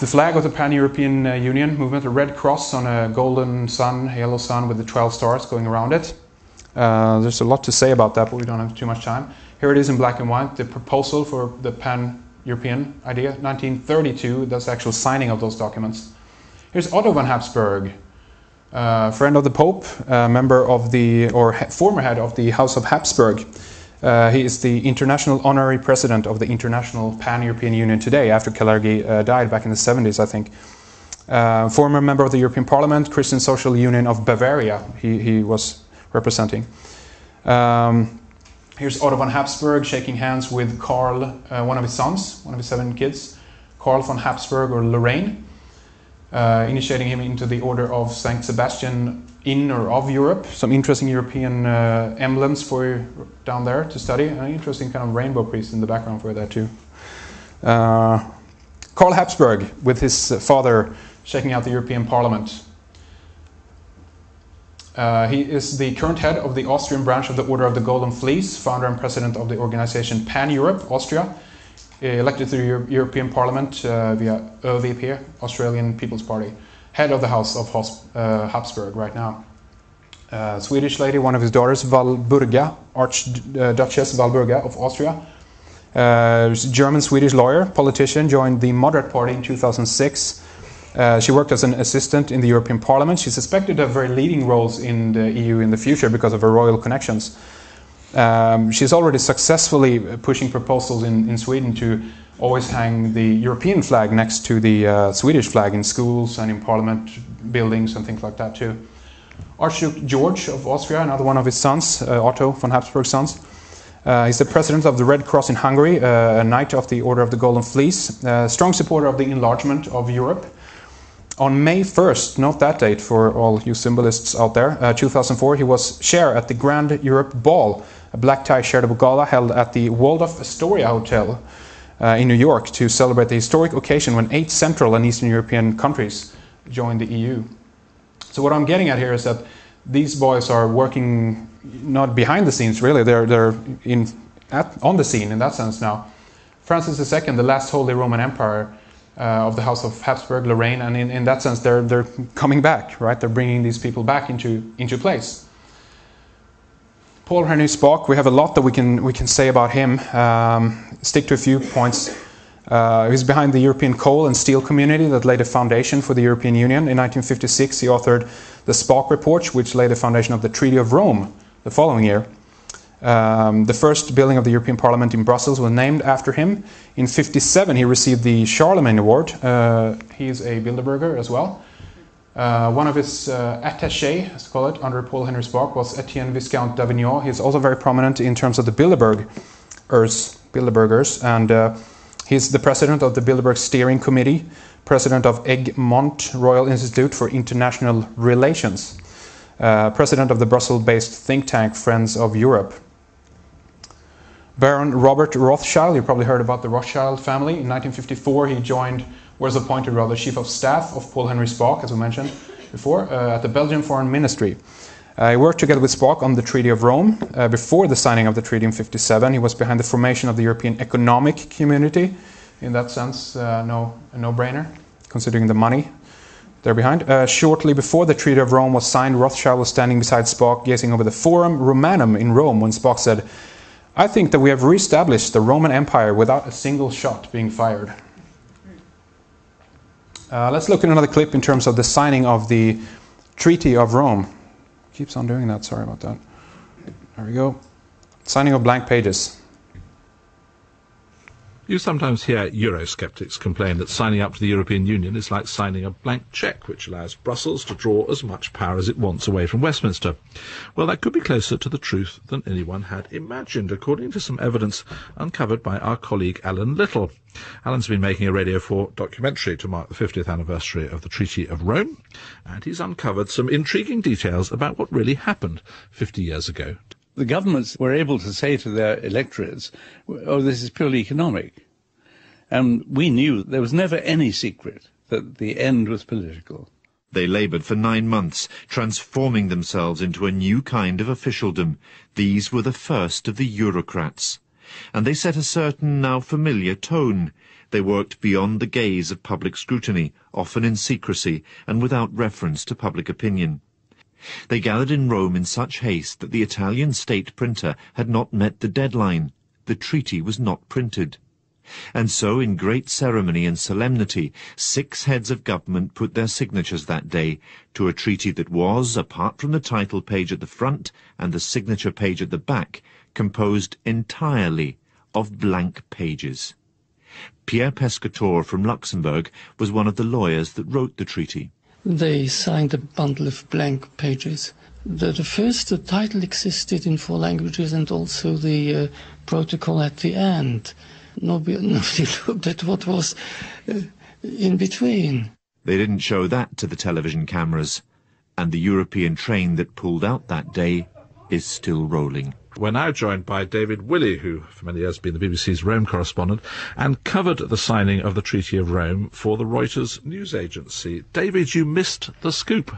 The flag of the Pan-European Union movement, a red cross on a golden sun, a yellow sun with the 12 stars going around it. There's a lot to say about that, but we don't have too much time. Here it is in black and white, the proposal for the Pan-European idea, 1932, that's the actual signing of those documents. Here's Otto von Habsburg, friend of the Pope, member of the, or former head of the House of Habsburg. He is the international honorary president of the International Pan-European Union today, after Kalergi died back in the 70s, I think. Former member of the European Parliament, Christian Social Union of Bavaria, he was representing. Here's Otto von Habsburg shaking hands with Karl, one of his sons, one of his 7 kids, Karl von Habsburg or Lorraine, initiating him into the Order of Saint Sebastian in or of Europe. Some interesting European emblems for you down there to study. An interesting kind of rainbow priest in the background for that too. Karl Habsburg with his father shaking out the European Parliament. He is the current head of the Austrian branch of the Order of the Golden Fleece, founder and president of the organization Pan-Europe, Austria, elected to the European Parliament via ÖVP, Australian People's Party, head of the House of Habsburg right now. Swedish lady, one of his daughters, Walburga, Archduchess Walburga of Austria. German-Swedish lawyer, politician, joined the Moderate Party in 2006. She worked as an assistant in the European Parliament. She's suspected to have very leading roles in the EU in the future because of her royal connections. She's already successfully pushing proposals in Sweden to always hang the European flag next to the Swedish flag in schools and in Parliament buildings and things like that too. Archduke George of Austria, another one of his sons, Otto von Habsburg's sons. He's the president of the Red Cross in Hungary, a knight of the Order of the Golden Fleece, strong supporter of the enlargement of Europe. On May 1st, note that date for all you symbolists out there, 2004, he was chair at the Grand Europe Ball, a black tie charitable gala held at the Waldorf Astoria Hotel in New York to celebrate the historic occasion when 8 Central and Eastern European countries joined the EU. So what I'm getting at here is that these boys are working not behind the scenes really, they're on the scene in that sense now. Francis II, the last Holy Roman Empire, of the House of Habsburg, Lorraine, and in that sense they're coming back, right? They're bringing these people back into place. Paul Henry Spaak, we have a lot that we can say about him. Stick to a few points. He's behind the European coal and steel community that laid a foundation for the European Union. In 1956, he authored the Spaak Report, which laid the foundation of the Treaty of Rome the following year. The first building of the European Parliament in Brussels was named after him. In 1957, he received the Charlemagne Award. He's a Bilderberger as well. One of his attachés, let's call it, under Paul Henry Spaak was Etienne Viscount d'Avignon. He's also very prominent in terms of the Bilderbergers, and he's the president of the Bilderberg Steering Committee, president of Egmont Royal Institute for International Relations, president of the Brussels-based think tank Friends of Europe. Baron Robert Rothschild, you probably heard about the Rothschild family. In 1954, he was appointed chief of staff of Paul Henry Spaak, as we mentioned before, at the Belgian Foreign Ministry. He worked together with Spaak on the Treaty of Rome. Before the signing of the treaty in 1957, he was behind the formation of the European Economic Community. In that sense, a no-brainer, considering the money they're behind. Shortly before the Treaty of Rome was signed, Rothschild was standing beside Spaak, gazing over the Forum Romanum in Rome, when Spaak said, "I think that we have re-established the Roman Empire without a single shot being fired." Let's look at another clip in terms of the signing of the Treaty of Rome. Keeps on doing that, sorry about that. There we go. Signing of blank pages. You sometimes hear Eurosceptics complain that signing up to the European Union is like signing a blank cheque, which allows Brussels to draw as much power as it wants away from Westminster. Well, that could be closer to the truth than anyone had imagined, according to some evidence uncovered by our colleague Alan Little. Alan's been making a Radio 4 documentary to mark the 50th anniversary of the Treaty of Rome, and he's uncovered some intriguing details about what really happened 50 years ago. The governments were able to say to their electorates, oh, this is purely economic. And we knew there was never any secret that the end was political. They laboured for 9 months, transforming themselves into a new kind of officialdom. These were the first of the Eurocrats. And they set a certain now familiar tone. They worked beyond the gaze of public scrutiny, often in secrecy and without reference to public opinion. They gathered in Rome in such haste that the Italian state printer had not met the deadline. The treaty was not printed. And so, in great ceremony and solemnity, 6 heads of government put their signatures that day to a treaty that was, apart from the title page at the front and the signature page at the back, composed entirely of blank pages. Pierre Pescator from Luxembourg was one of the lawyers that wrote the treaty. They signed a bundle of blank pages. The title existed in 4 languages, and also the protocol at the end. Nobody looked at what was in between. They didn't show that to the television cameras, and the European train that pulled out that day is still rolling. We're now joined by David Willey, who for many years has been the BBC's Rome correspondent and covered the signing of the Treaty of Rome for the Reuters news agency. David, you missed the scoop.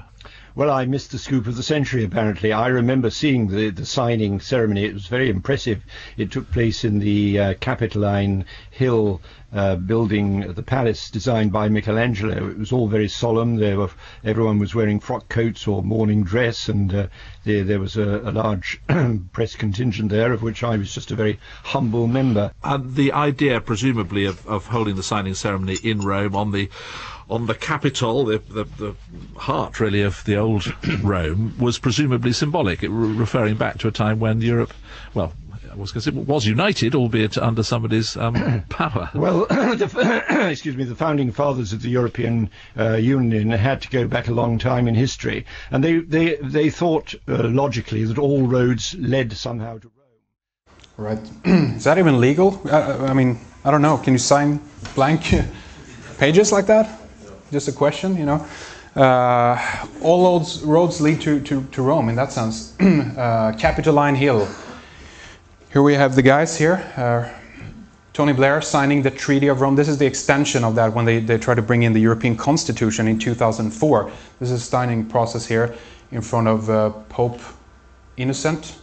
Well, I missed the scoop of the century, apparently. I remember seeing the signing ceremony. It was very impressive. It took place in the Capitoline Hill building, the palace designed by Michelangelo. It was all very solemn. Everyone was wearing frock coats or morning dress, and there was a large press contingent there, of which I was just a very humble member. And the idea, presumably, of holding the signing ceremony in Rome on the Capitol, the heart, really, of the old Rome, was presumably symbolic, referring back to a time when Europe, well, I was going to say, was united, albeit under somebody's power. Well, the founding fathers of the European Union had to go back a long time in history, and they thought logically that all roads led somehow to Rome. Right. Is that even legal? I mean, I don't know. Can you sign blank pages like that? Just a question, you know. All roads lead to Rome in that sense. Capitoline Hill. Here we have the guys here. Tony Blair signing the Treaty of Rome. This is the extension of that when they tried to bring in the European Constitution in 2004. This is a signing process here in front of Pope Innocent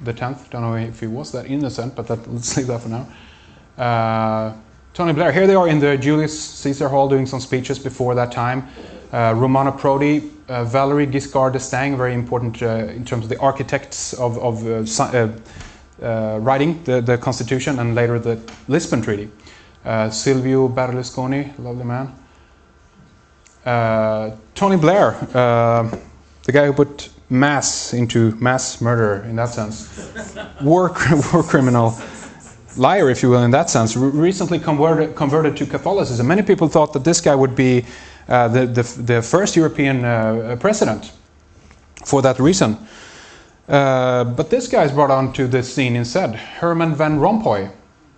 the 10th. Don't know if he was that innocent, but let's leave that for now. Tony Blair, here they are in the Julius Caesar Hall doing some speeches before that time. Romano Prodi, Valerie Giscard d'Estaing, very important in terms of the architects of writing the Constitution and later the Lisbon Treaty. Silvio Berlusconi, lovely man. Tony Blair, the guy who put mass into mass murder in that sense. War criminal. Liar, if you will, in that sense, recently converted to Catholicism. Many people thought that this guy would be the first European president for that reason. But this guy is brought onto the scene instead. Herman Van Rompuy.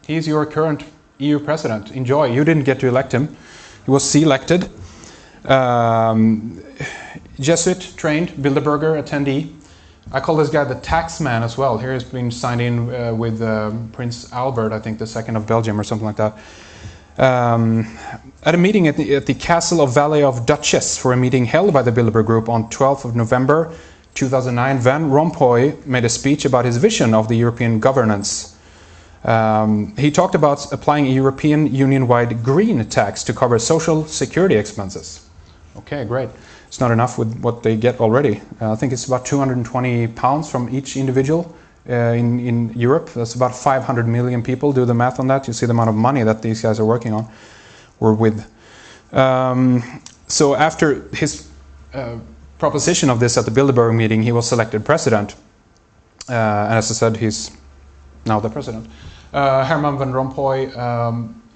He's your current EU president. Enjoy. You didn't get to elect him. He was selected. Jesuit trained, Bilderberger attendee. I call this guy the tax man as well. Here he's been signed in with Prince Albert, I think, II of Belgium or something like that. At a meeting at the Castle of Valley of Duchess, for a meeting held by the Bilderberg Group on 12th of November 2009, Van Rompuy made a speech about his vision of the European governance. He talked about applying a European Union-wide green tax to cover social security expenses. Okay, great. It's not enough with what they get already. I think it's about £220 from each individual in Europe. That's about 500 million people. Do the math on that. You see the amount of money that these guys are working on or with. So after his proposition of this at the Bilderberg meeting, he was selected president. And as I said, he's now the president. Herman Van Rompuy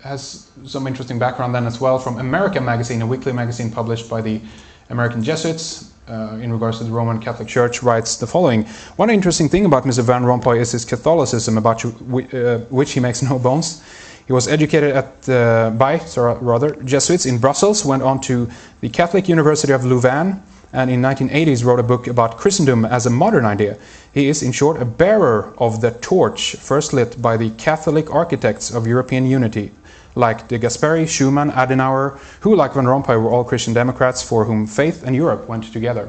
has some interesting background then as well from America Magazine, a weekly magazine published by the American Jesuits in regards to the Roman Catholic Church, writes the following. One interesting thing about Mr. Van Rompuy is his Catholicism, about which he makes no bones. He was educated by Jesuits in Brussels, went on to the Catholic University of Louvain, and in 1980s wrote a book about Christendom as a modern idea. He is, in short, a bearer of the torch first lit by the Catholic architects of European unity, like de Gasperi, Schumann, Adenauer, who, like Van Rompuy, were all Christian Democrats for whom faith and Europe went together.